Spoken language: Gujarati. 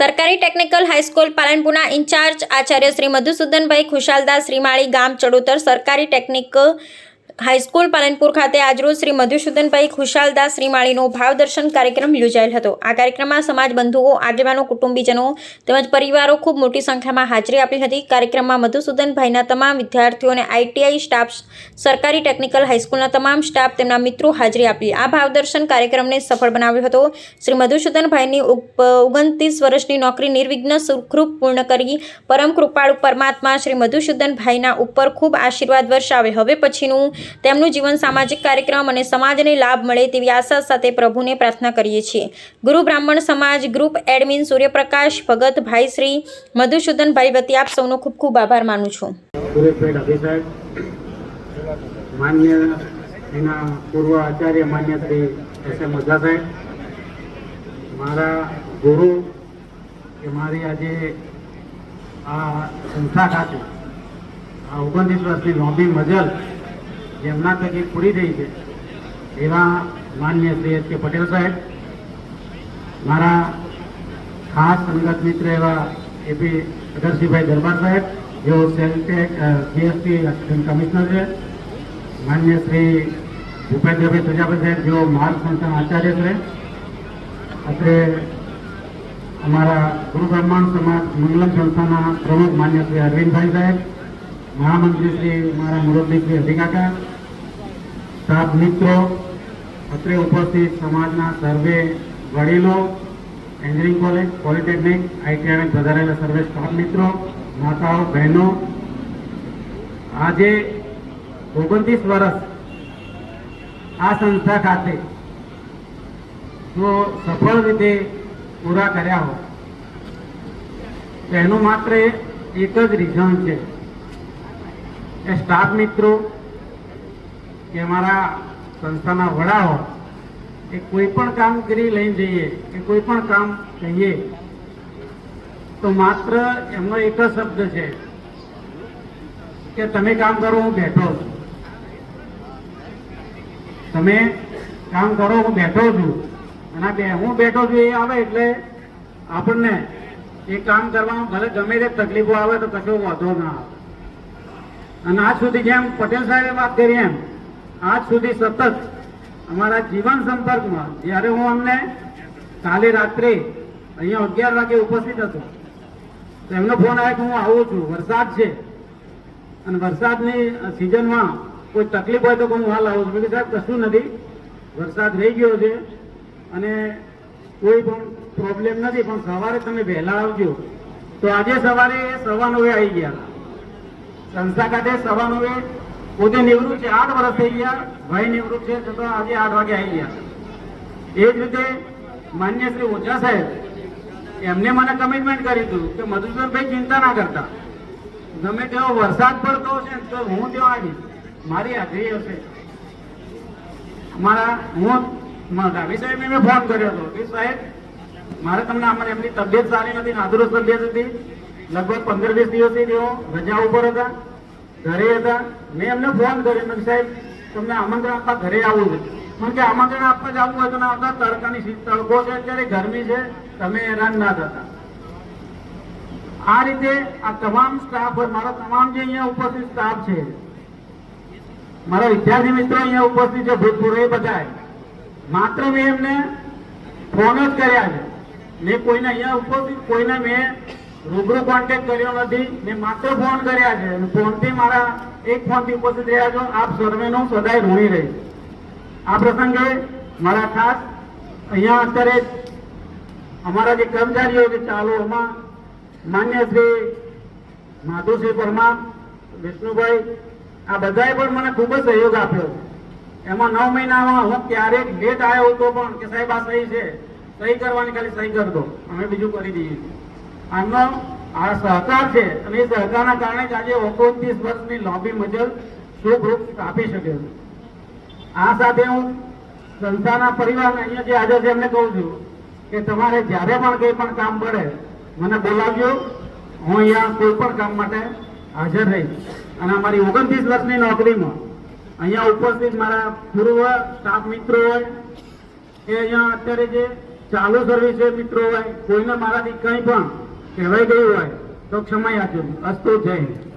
સરકારી technical high school પાલનપુરના in charge Acharya Shri મધુસૂદનભાઈ Khushaldas Shrimali ગામ ચડોતર સરકારી ટેકનિકલ હાઈસ્કૂલ પાલનપુર ખાતે આજરોજ શ્રી મધુસૂદનભાઈ ખુશાલદાસ શ્રીમાળીનો ભાવદર્શન કાર્યક્રમ યોજાયેલ હતો। આ કાર્યક્રમમાં સમાજ બંધુઓ, આગેવાનો, કુટુંબીજનો તેમજ પરિવારો ખૂબ મોટી સંખ્યામાં હાજરી આપી હતી। કાર્યક્રમમાં મધુસૂદનભાઈના તમામ વિદ્યાર્થીઓ અને આઈટીઆઈ સ્ટાફ, સરકારી ટેકનિકલ હાઈસ્કૂલના તમામ સ્ટાફ, તેમના મિત્રો હાજરી આપી આ ભાવદર્શન કાર્યક્રમને સફળ બનાવ્યો હતો। શ્રી મધુસૂદનભાઈની 29 વર્ષની નોકરી નિર્વિઘ્ન સુખરૂપ પૂર્ણ કરી પરમ કૃપાળુ પરમાત્મા શ્રી મધુસૂદનભાઈના ઉપર ખૂબ આશીર્વાદ વર્ષાવે। હવે પછીનું તેમનું જીવન સામાજિક કાર્યક્રમ અને સમાજને લાભ મળે તેવી આશા સાથે પ્રભુને પ્રાર્થના કરીએ છીએ। ગુરુ બ્રાહ્મણ સમાજ ગ્રુપ એડમિન સૂર્યપ્રકાશ ભગત ભાઈ શ્રી મધુસૂદનભાઈ વતી આપ સૌનો ખૂબ ખૂબ આભાર માનું છું। માન્ય એના પૂર્વ આચાર્ય માન્ય શ્રી એસ.એમ. ઓઝા સાહેબ, મારા ગુરુ કે મારી આજે આ સંસ્થા ખાતે આ 29 વર્ષની લોબી મજલ જેમના તકે પૂરી થઈ છે એવા માન્ય શ્રી એસ.કે. પટેલ સાહેબ, મારા ખાસ સંગત મિત્ર એવા એ.પી. અગરસિંહભાઈ દરબાર સાહેબ, જેઓ સેલટેક જીએસટી અસિસ્ટન્ટ કમિશનર છે, માન્ય શ્રી ભૂપેન્દ્રભાઈ પ્રજાપતિ સાહેબ, જેઓ માર્ગ સંસ્થાના આચાર્ય છે, અત્રે અમારા ગુરુ બ્રાહ્મણ સમાજ મંગલમ સંસ્થાના પ્રમુખ માન્ય શ્રી અરવિંદભાઈ સાહેબ, મહામંત્રી શ્રી મારા મુરબ્બી શ્રી અધિકાકા, સ્ટાફ મિત્રો, અત્રે ઉપસ્થિત સમાજના સર્વે વડીલો, એન્જિનિયરિંગ કોલેજ, પોલિટેકનિક, આઈટીઆઈ પધારેલા સર્વે સ્ટાફ મિત્રો, માતાઓ, બહેનો, આજે 29 વર્ષ આ સંસ્થા ખાતે જો સફળ રીતે પૂરા કર્યા હોય તો એનું માત્ર એક જ રીઝન છે એ સ્ટાફ મિત્રો કે અમારા સંસ્થાના વડાઓ એ કોઈ પણ કામગીરી લઈને જઈએ કે કોઈ પણ કામ કહીએ તો માત્ર એમનો એક જ શબ્દ છે કે તમે કામ કરો, હું બેઠો છું, તમે કામ કરો, હું બેઠો છું। અને હું બેઠો છું એ આવે એટલે આપણને એ કામ કરવામાં ભલે ગમે તે તકલીફો આવે તો કશો વાંધો ના આવે। અને આજ સુધી જેમ પટેલ સાહેબે વાત કરી એમ આજ સુધી સતત અમારા જીવન સંપર્કમાં જ્યારે હું અમને કાલે રાત્રે અહીંયા 11 વાગે ઉપસ્થિત હતો તો એમનો ફોન આવ્યો કે હું આવું છું, વરસાદ છે અને વરસાદની સિઝનમાં કોઈ તકલીફ હોય તો હું હાલ આવું છું। સાહેબ કશું નથી, વરસાદ રહી ગયો છે અને કોઈ પણ પ્રોબ્લેમ નથી, પણ સવારે તમે વહેલા આવજો। તો આજે સવારે 9:15 આવી ગયા સંસ્થા ખાતે, 9:15 પોતે નિવૃત્ત છે, 8 વર્ષ થઈ ગયા, ભાઈ નિવૃત્ત છે છતાં આજે 8 વાગે આવી ગયા। એ જ રીતે માન્ય શ્રી ઓઝા સાહેબ એમને મને કમિટમેન્ટ કરી હતું કે મધુસૂદનભાઈ ચિંતા ના કરતા, ગમે તેવો વરસાદ પડતો હશે તો હું ત્યાં આવીશ, મારી હાજરી હશે। હું ડાભી સાહેબને મેં ફોન કર્યો હતો કે સાહેબ મારે તમને આમાં એમની તબિયત સારી નથી, નાદુરસ્ત તબિયત હતી, લગભગ 15-20 દિવસથી તેઓ રજા ઉપર હતા, ઘરે હતા। મેં એમને ફોન કર્યો કે સાહેબ તમને આમંત્રણ આપવા ઘરે આવવું છે। મને કે આમંત્રણ આપવા જ આવવું હોય તો ના આવતા, તડકાની તડકો છે, અત્યારે ગરમી છે, તમે હેરાન ના થતા। આ રીતે આ તમામ સ્ટાફ, મારો તમામ જે અહીંયા ઉપસ્થિત સ્ટાફ છે, મારા વિદ્યાર્થી મિત્રો અહીંયા ઉપસ્થિત છે ભૂતપૂર્વ, એ બધા માત્ર મેં એમને ફોન જ કર્યા છે, મેં કોઈને અહીંયા ઉપસ્થિત કોઈને મેં રૂબરૂ કોન્ટેક્ટ કર્યો નથી, મેં માત્ર ફોન કર્યા છે અને ફોનથી મારા એક ફોનથી ઉપસ્થિત રહ્યા છો। આપ સર્વેનું સદાય ઋણી રહીશ। આ પ્રસંગે મારા ખાસ અહીંયા અત્યારે અમારા જે કર્મચારીઓ છે ચાલુ એમાં માન્ય શ્રી માધુશ્રી પરમાર, વિષ્ણુભાઈ, આ બધાએ પણ મને ખૂબ જ સહયોગ આપ્યો। એમાં 9 મહિનામાં હું ક્યારેક લેટ આવ્યો હતો પણ કે સાહેબ આ સહી છે, સહી કરવાની, ખાલી સહી કરી દો, અમે બીજું કરી દઈએ। આમનો આ સહકાર છે અને એ સહકારના કારણે જ આજે 29 વર્ષની લોબી મજલ સુખરૂપ આપી શકે છે। આ સાથે હું સંસ્થાના પરિવારને અહીંયા જે હાજર છે એમને કહું છું કે તમારે જ્યારે પણ કંઈ પણ કામ પડે મને બોલાવજો, હું અહીંયા કોઈ પણ કામ માટે હાજર રહીશ। અને અમારી 29 વર્ષની નોકરીમાં અહીંયા ઉપસ્થિત મારા પૂર્વ સ્ટાફ મિત્રો હોય એ અહીંયા અત્યારે જે ચાલુ સર્વિસે મિત્રો હોય કોઈને મારાથી કંઈ પણ કહેવાઈ ગયું હોય તો ક્ષમા યાચું. અસ્તુ જય હિન્દ.